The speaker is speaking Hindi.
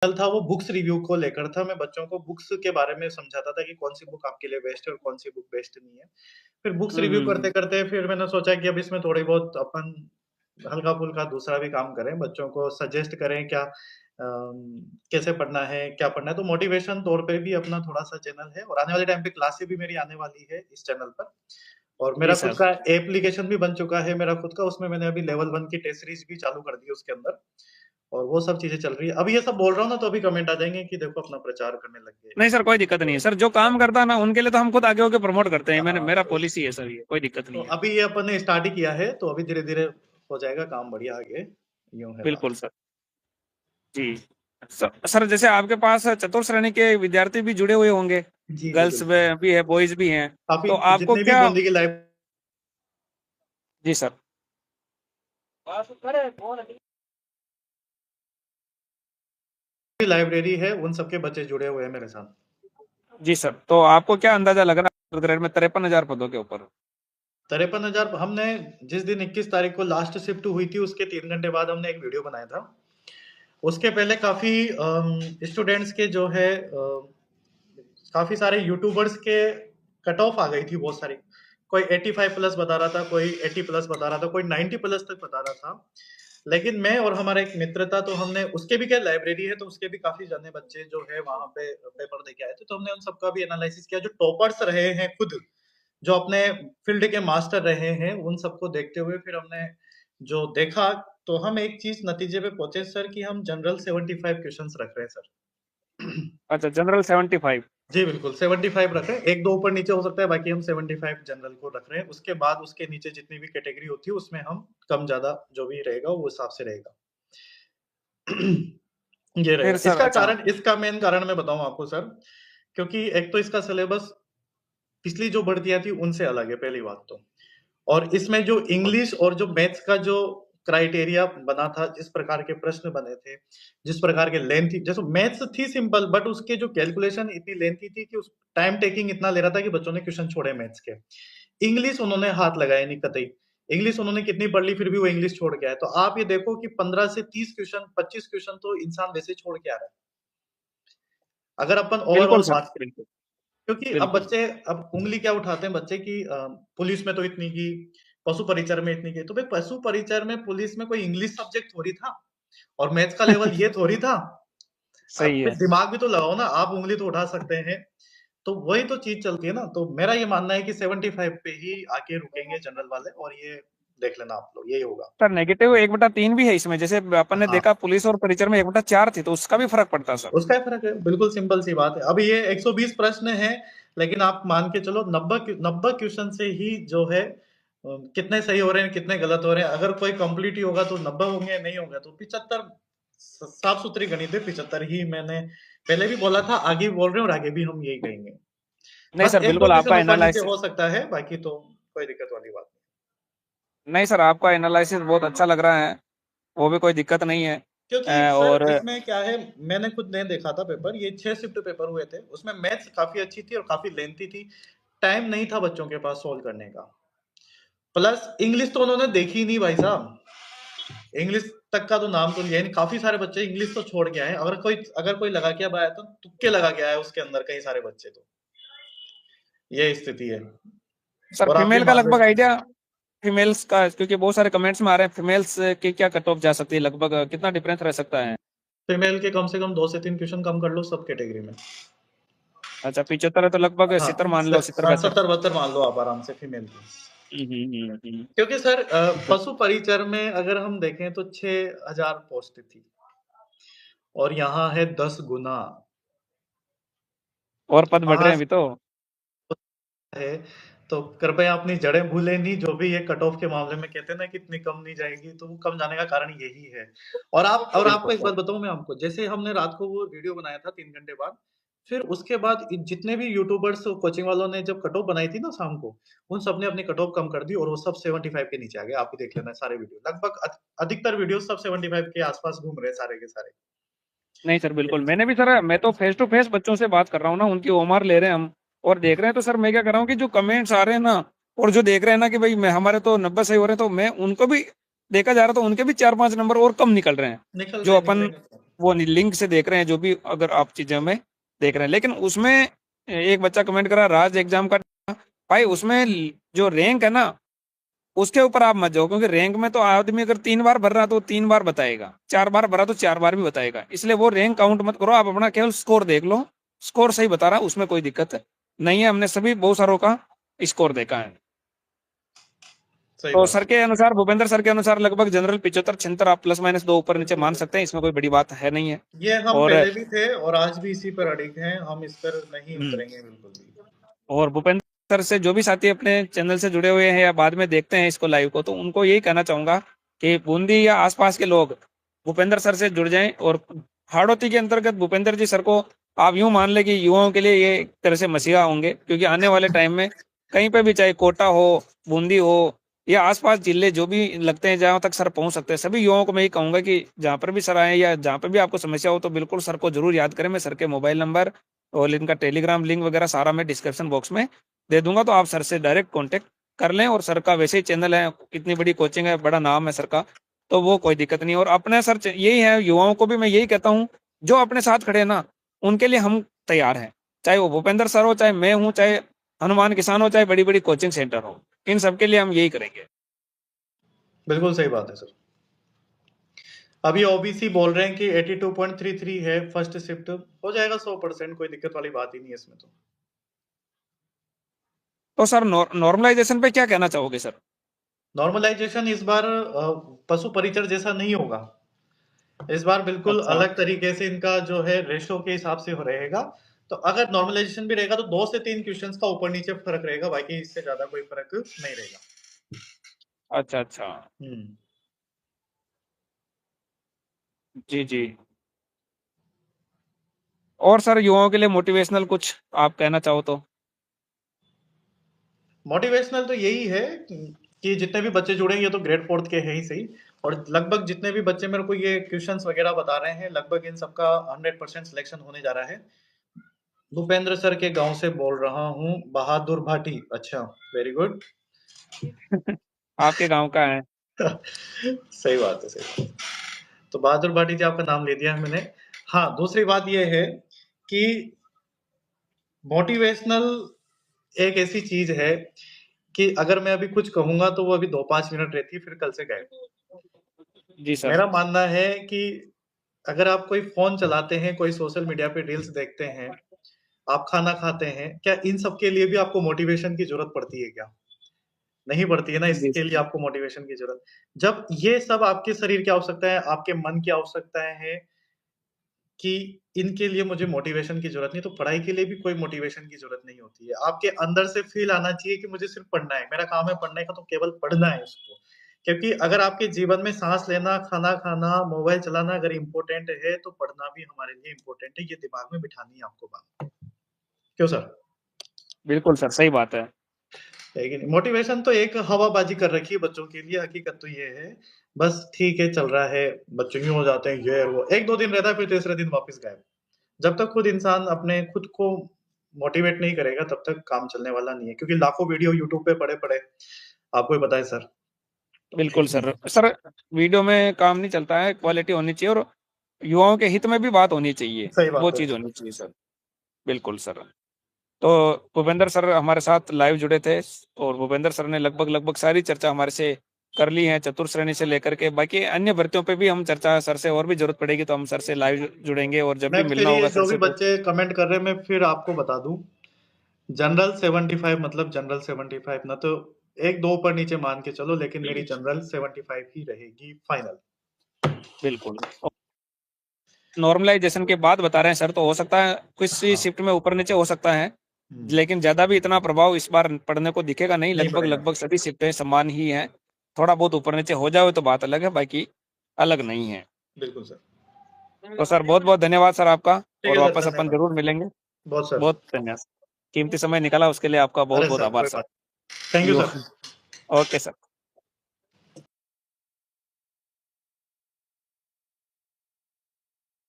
चैनल था वो बुक्स रिव्यू को लेकर था। मैं बच्चों को बुक्स के बारे में समझाता था कि कौन-सी बुक आपके लिए बेस्ट है और कौन-सी बुक बेस्ट नहीं है। फिर बुक्स रिव्यू हुँ। करते-करते फिर मैंने सोचा कि अब इसमें थोड़ी बहुत अपन हल्का-फुल्का दूसरा भी काम करें, बच्चों को सजेस्ट करें क्या कैसे पढ़ना है, क्या पढ़ना है, तो मोटिवेशन तौर पे भी अपना थोड़ा-सा चैनल है और आने वाले टाइम पे क्लासेस भी मेरी आने वाली है इस चैनल पर। और जी मेरा खुद सर। का एप्लीकेशन भी बन चुका है मेरा खुद का, उसमें मैंने अभी लेवल 1 की टेस्ट सीरीज़ भी चालू कर दी है उसके अंदर और वो सब चीज़ें चल रही है। अभी ये सब बोल रहा हूँ ना, तो अभी कमेंट आ जाएँगे कि देखो अपना प्रचार करने लग गए। नहीं सर, कोई दिक्कत नहीं है सर, जो काम करता है ना उनके लिए तो हम खुद आगे होके प्रमोट करते हैं, हाँ, मेरा पॉलिसी है सर, ये कोई दिक्कत तो नहीं है। अभी ये अपन ने स्टार्ट ही किया है, तो अभी धीरे-धीरे हो जाएगा काम बढ़िया आगे, यूँ है बात। बिल्कुल सर। जी। सर जैसे आपके पास चतुर श्रेणी के विद्यार्थी भी जुड़े हुए होंगे, जी, जी, गर्ल्स बिल्कुल। में भी है, बॉयज़ भी हैं, काफ़ी तो आपको जितने भी क्या। बूंदी की लाइव जी सर। लाइब्रेरी है, उन सबके बच्चे जुड़े हुए हैं मेरे साथ। जी सर, तो आपको क्या अंदाजा लग रहा है ग्रेड में 53,000 पदों के ऊपर? 53,000 हमने जिस दिन 21 तारीख को लास्ट शिफ्ट हुई थी, उसके 3 घंटे बाद हमने एक वीडियो बनाया था। उसके पहले काफ़ी स्टूडेंट्स के जो है काफ़ी सारे यूट्यूबर्स के कट ऑफ आ गई थी बहुत सारी। कोई 85 प्लस बता रहा था, कोई 80 प्लस बता रहा था, कोई 90 प्लस तक बता रहा था। लेकिन मैं और हमारा एक मित्र था, तो हमने उसके भी क्या लाइब्रेरी है, तो उसके भी काफ़ी जाने बच्चे जो है वहाँ पे पेपर देके आए थे, तो हमने उन सबका भी एनालिसिस किया, जो टॉपर्स रहे हैं खुद, जो अपने फील्ड के मास्टर रहे हैं, उन सबको देखते हुए फिर हमने जो देखा, तो हम एक चीज़ नतीजे पे पहुँचे सर कि हम जनरल 75 क्वेश्चन्स रख रहे हैं सर। अच्छा, जनरल 75। जी, बिल्कुल 75 रख रहे हैं, 1-2 ऊपर-नीचे हो सकता है, बाकी हम 75 जनरल को रख रहे हैं। उसके बाद उसके नीचे जितनी भी कैटेगरी होती है, उसमें हम कम-ज़्यादा जो भी रहेगा, वो हिसाब से रहेगा। ये फिर रहेगा। सर अच्छा। इसका मेन कारण मैं बताऊँ आपको सर, क्योंकि एक तो इसका सिलेबस पिछली जो भर्तियाँ थी, उनसे अलग है, पहली बात तो। और इसमें जो इंग्लिश और जो मैथ्स का जो क्राइटेरिया बना था, जिस प्रकार के प्रश्न बने थे, जिस प्रकार के लेंथी जैसे मैथ्स थी सिंपल, बट उसके जो कैलकुलेशन इतनी लेंथी थी कि उस टाइम टेकिंग इतना ले रहा था कि बच्चों ने क्वेश्चन छोड़े मैथ्स के। इंग्लिश उन्होंने हाथ लगाया नहीं कतई। इंग्लिश उन्होंने कितनी पढ़ ली, फिर भी वो इंग्लिश छोड़ के आए। तो आप ये देखो कि 15 से 30 क्वेश्चन, 25 क्वेश्चन तो इंसान वैसे ही छोड़ के आ रहा है। अगर अपन बिल्कुल ओवरऑल सर, बात बिल्कुल, क्योंकि अब बिल्कुल। बच्चे अब उँगली क्या उठाते हैं बच्चे की पुलिस में तो इतनी की, पशु परिचर में इतनी की, तो भाई पशु परिचर में पुलिस में कोई इंग्लिश सब्जेक्ट थोड़ी था और मैथ्स का लेवल ये थोड़ी था। आप सही कुछ है। दिमाग भी तो लगाओ ना, आप उँगली तो उठा सकते हैं। तो वही तो चीज़ चलती है ना, तो मेरा ये मानना है कि 75 पे ही आके रुकेंगे जनरल वाले और ये देख लेना आप लोग, यही होगा। सर नेगेटिव 1/3 भी है इसमें, जैसे अपन ने हाँ। देखा पुलिस और परिचर में 1/4 थी, तो उसका भी फ़र्क पड़ता सर। उसका ही फ़र्क है, बिल्कुल सिंपल सी बात है। अभी ये 120 प्रश्न हैं, लेकिन आप मान के चलो 90 क्वेश्चन से ही जो है कितने सही हो रहे हैं, कितने गलत हो रहे हैं। अगर कोई कंप्लीट ही होगा तो 90 होंगे, नहीं होगा तो 75 साफ-सुथरी गणित है, 75 ही मैंने पहले भी बोला था, आगे भी बोल रहे हैं और आगे भी हम यही कहेंगे। नहीं बस सर, 1-2 बिल्कुल क्वेश्चन आपका ऊपर-नीचे एनालाइसिस। हो सकता है, बाकी तो कोई दिक्कत वाली बात नहीं। नहीं सर, आपका एनालिसिस बहुत अच्छा लग रहा है, वो भी कोई दिक्कत नहीं है। क्योंकि सर और इसमें क्या है, मैंने खुद ने देखा था पेपर, ये 6 शिफ्ट पेपर हुए थे, उसमें मैथ्स काफ़ी अच्छी थी और काफ़ी लेंथी थी। टाइम नहीं था बच्चों के पास सॉल्व करने का। प्लस इंग्लिश तो उन्होंने देखी ही नहीं भाई साहब। इंग्लिश तक का तो नाम तो लिया ही नहीं। काफ़ी सारे बच्चे इंग्लिश तो छोड़ के आए हैं। अगर कोई लगा के अब आया तो तुक्के लगा के आया है उसके अंदर कई सारे बच्चे तो। ये स्थिति है सर और आप भी फीमेल का मान लगभग रहे आइडिया, फीमेल्स का, क्योंकि बहुत सारे कमेंट्स में आ रहे हैं, फीमेल्स की क्या कट ऑफ जा सकती है, लगभग कितना डिफरेंस रह सकता है? फीमेल के कम से कम 2 से 3 क्वेश्चन कम कर लो सब कैटेगरी में। अच्छा 75 है तो लगभग हाँ, 70 मान लो, 70-72। 70-72 मान लो आप आराम से फीमेल की। हम्म। क्योंकि सर पशु परिचर में अगर हम देखें तो 6000 पोस्ट थी और यहाँ है 10 गुना। और पद बढ़ रहे वहां हैं अभी तो। है तो कृपया अपनी जड़ें भूलें नहीं। जो भी ये कट ऑफ के मामले में कहते हैं ना कि इतनी कम नहीं जाएगी, तो वो कम जाने का कारण यही है। और आपको बिल्कुल एक सर। बात बताऊं मैं आपको, जैसे हमने रात को वो वीडियो बनाया था 3 घंटे बाद, फिर उसके बाद जितने भी यूट्यूबर्स कोचिंग वालों ने जब कट ऑफ बनाई थी ना शाम को, उन सब ने अपनी कट ऑफ कम कर दी और वो सब 75 के नीचे आ गए। आप भी देख लेना सारे वीडियो, लगभग अधिकतर वीडियो सब 75 के आसपास घूम रहे हैं सारे के सारे। नहीं सर, बिल्कुल मैंने भी सर, मैं तो फेस टू फेस बच्चों से बात कर रहा हूँ ना, उनकी ओमार ले रहे हैं हम, और देख रहे हैं तो सर मैं क्या कर रहा हूँ कि जो कमेंट्स आ रहे हैं ना, और जो देख रहे हैं ना कि भाई मैं हमारे तो 90 सही हो रहे हैं, तो मैं उनको भी देखा जा रहा, तो उनके भी 4-5 नंबर और कम निकल रहे हैं। निकल जो रहे अपन निकलेंगे। वो लिंक से देख रहे हैं, जो भी अगर आप चीजें में देख रहे हैं। लेकिन उसमें एक बच्चा कमेंट करा राज एग्जाम का, भाई उसमें जो रैंक है ना, उसके ऊपर आप मत जाओ, क्योंकि रैंक में तो आदमी अगर 3 बार भर रहा तो 3 बार बताएगा, 4 बार भरा तो 4 बार भी बताएगा। इसलिए वो रैंक काउंट मत करो, आप अपना केवल स्कोर देख लो। स्कोर सही बता रहा, उसमें कोई दिक्कत नहीं है। हमने सभी बहुत सारों का स्कोर देखा है। सही तो बात सर है। के अनुसार, भूपेंद्र सर के अनुसार लगभग जनरल 75 76, आप प्लस माइनस 2 ऊपर नीचे मान सकते हैं, इसमें कोई बड़ी बात है नहीं है। ये हम और पहले भी थे और आज भी इसी पर अड़िग हैं, हम इस पर नहीं हम्म, उतरेंगे बिल्कुल भी। और भूपेंद्र सर से जो भी साथी अपने चैनल से जुड़े हुए हैं या बाद में देखते हैं इसको लाइव को, तो उनको यही कहना चाहूंगा कि बूंदी या आसपास के लोग भूपेंद्र सर से जुड़ जाएं। और हाड़ौती के अंतर्गत भूपेंद्र जी सर को आप यूं मान ले कि युवाओं के लिए ये एक तरह से मसीहा होंगे, क्योंकि आने वाले टाइम में कहीं पे भी, चाहे कोटा हो, बूंदी हो या आसपास जिले जो भी लगते हैं जहां तक सर पहुंच सकते हैं, सभी युवाओं को मैं यही कहूंगा कि जहां पर भी सर आए या जहां पर भी आपको समस्या हो तो बिल्कुल सर को जरूर याद करें। मैं सर के मोबाइल नंबर और इनका टेलीग्राम लिंक वगैरह सारा मैं डिस्क्रिप्शन बॉक्स में दे दूंगा, तो आप सर से डायरेक्ट कांटेक्ट कर लें। और सर का वैसे ही चैनल है, इतनी बड़ी कोचिंग है, बड़ा नाम है सर का, तो वो कोई दिक्कत नहीं। और अपने सर यही है, युवाओं को भी मैं यही कहता हूँ, जो अपने साथ खड़े हैं ना, उनके लिए हम तैयार हैं। चाहे वो भूपेंद्र सर हो, चाहे मैं हूँ, चाहे हनुमान किसान हो, चाहे बड़ी बड़ी कोचिंग सेंटर हो, इन सबके लिए हम यही करेंगे। बिल्कुल सही बात है सर। अभी ओबीसी बोल रहे हैं कि 82.33 है फर्स्ट शिफ्ट, हो जाएगा 100%, कोई दिक्कत वाली बात ही नहीं है इसमें तो। तो सर नॉर्मलाइजेशन पे क्या कहना चाहोगे सर? नॉर्मलाइजेशन इस बार पशु परिचर जैसा नहीं होगा। इस बार बिल्कुल अच्छा अलग तरीके से इनका जो है रेशो के हिसाब से हो रहेगा। तो अगर नॉर्मलाइजेशन भी रहेगा तो 2 से 3 क्वेश्चंस का ऊपर नीचे फर्क रहेगा, बाकी इससे ज्यादा कोई फर्क नहीं रहेगा। अच्छा अच्छा। हम्म। जी जी। और सर युवाओं के लिए मोटिवेशनल कुछ आप कहना चाहो तो? मोटिवेशनल तो यही है कि जितने भी बच्चे जुड़ेंगे तो ग्रेड फोर्थ के है ही सही। और लगभग जितने भी बच्चे मेरे को ये क्वेश्चंस वगैरह बता रहे हैं, लगभग इन सबका 100% सिलेक्शन होने जा रहा है। भूपेंद्र सर के गांव से बोल रहा हूँ, बहादुर भाटी। अच्छा, वेरी गुड। आपके गांव का है? सही बात है, सही बात है। तो बहादुर भाटी जी आपका नाम ले दिया है मैंने। हाँ, दूसरी बात यह है कि मोटिवेशनल एक ऐसी चीज है कि अगर मैं अभी कुछ कहूंगा तो वो अभी 2-5 मिनट रहती है, फिर कल से गायब। जी सर। मेरा मानना है कि अगर आप कोई फोन चलाते हैं, कोई सोशल मीडिया पे रील्स देखते हैं, आप खाना खाते हैं, क्या इन सब के लिए भी आपको मोटिवेशन की जरूरत पड़ती है क्या? नहीं पड़ती है ना, जी इसके लिए सर। आपको मोटिवेशन की जरूरत। जब ये सब आपके शरीर की आवश्यकता है, आपके मन की आवश्यकता है कि इनके लिए मुझे मोटिवेशन की जरूरत नहीं, तो पढ़ाई के लिए भी कोई मोटिवेशन की जरूरत नहीं होती है। आपके अंदर से फील आना चाहिए कि मुझे सिर्फ पढ़ना है, मेरा काम है पढ़ने का, तो केवल पढ़ना है उसको। क्योंकि अगर आपके जीवन में सांस लेना, खाना खाना, मोबाइल चलाना अगर इम्पोर्टेंट है, तो पढ़ना भी हमारे लिए इम्पोर्टेंट है। ये दिमाग में बिठानी है आपको बात। क्यों सर? बिल्कुल सर, सही बात है। है कि नहीं? मोटिवेशन तो एक हवाबाजी कर रखी है बच्चों के लिए, हकीकत तो ये है। बस ठीक है, चल रहा है, बच्चे यूं हो जाते हैं, ये और वो, 1-2 दिन रहता है, फिर तीसरे दिन वापस गायब। जब तक खुद इंसान अपने खुद को मोटिवेट नहीं करेगा, तब तक काम चलने वाला नहीं है, क्योंकि लाखों वीडियो यूट्यूब पे पड़े पड़े, आपको ही पता है सर। है बिल्कुल कि सर। नहीं? सर वीडियो में काम नहीं चलता है, क्वालिटी होनी चाहिए और युवाओं के हित में भी बात होनी चाहिए, सही वो बात है। चीज होनी चाहिए सर। बिल्कुल सर। तो भूपेंद्र सर हमारे साथ लाइव जुड़े थे, और भूपेंद्र सर ने लगभग लगभग सारी चर्चा हमारे से कर ली है, चतुर्थ श्रेणी से लेकर के बाकी अन्य भर्तियों पे भी हम चर्चा सर से, और भी जरूरत पड़ेगी तो हम सर से लाइव जुड़ेंगे, और जब मैं भी फिर मिलना ये होगा सर जो भी से तो। बच्चे कमेंट कर रहे हैं, मैं फिर आपको बता दूं, जनरल 75 मतलब जनरल 75 ना, तो 1-2 ऊपर नीचे मान के चलो, लेकिन मेरी जनरल 75 ही रहेगी फाइनल। बिल्कुल। नॉर्मलाइजेशन के बाद बता रहे हैं सर, तो हो सकता है कुछ हाँ। शिफ्ट में ऊपर नीचे हो सकता है, हम्म, लेकिन ज्यादा भी इतना प्रभाव इस बार पड़ने को दिखेगा नहीं। नहीं लगभग पड़ेगा। लगभग सभी शिफ्टें समान ही हैं। थोड़ा बहुत ऊपर नीचे हो जाए तो बात अलग है, बाकी अलग नहीं है। बिल्कुल सर। तो सर बहुत बहुत धन्यवाद सर आपका, ठीक और है सर, वापस अपन धन्यवाद। जरूर मिलेंगे। बहुत सर। बहुत धन्यवाद। कीमती समय निकाला उसके लिए आपका बहुत अरे बहुत सर, आभार कोई सर। बात। Thank you yo. Sir. Okay sir.